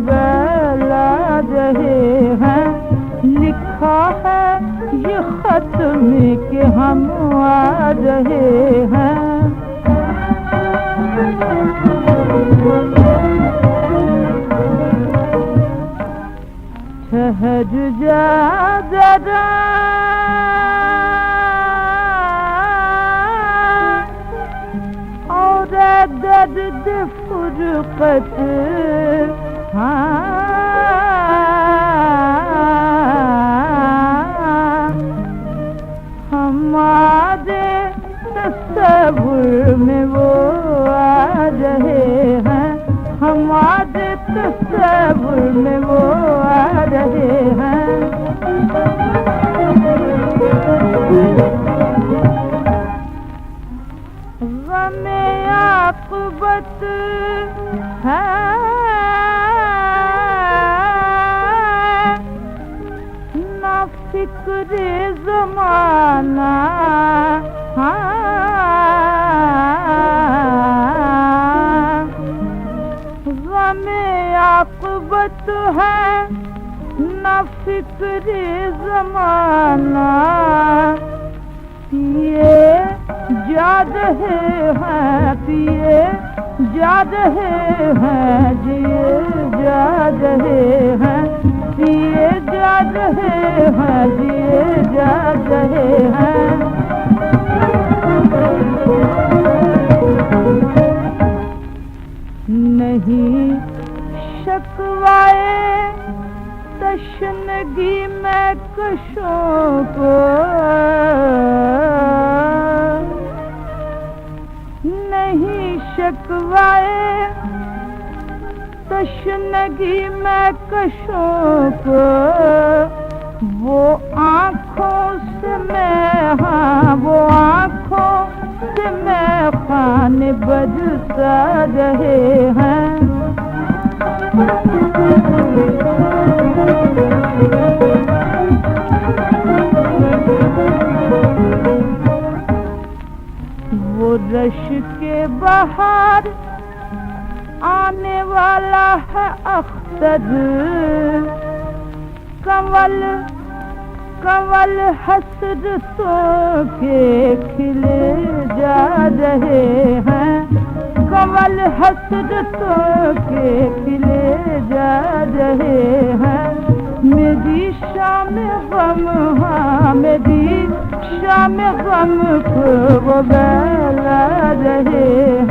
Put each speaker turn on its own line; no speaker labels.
बेला रहे हैं। लिखा है ये खत में कि हम आ रहे हैं। ठहर जा जरा और दर्द फुरकत हमारे तस्वीर में वो आ रहे हैं। हमारे तस्वीर में वो आ रहे हैं। गमे आक़िबत है ना फिक्र ज़माना। गमे आक़िबत है ना फिक्र ज़माना। पिए जा रहे हैं, पिए जा रहे हैं, जिए जा रहे हैं। पिए जा रहे हैं, जिए जा रहे हैं। नहीं शकवाए तशनगी में कशों को, नहीं शकवाए तशनगी में कशों को। वो आँखों से मैं, हाँ वो आँखों से मैं खाने बरसा रहे हैं। वो रश के बाहर आने वाला है अख्तर। कंवल कंवल हसरतों के खिले जा रहे हैं। कंवल हसरतों के खिले जा रहे हैं। मेरी शाम गम, हाँ मेरी शाम गम को वो बेला रहे हैं।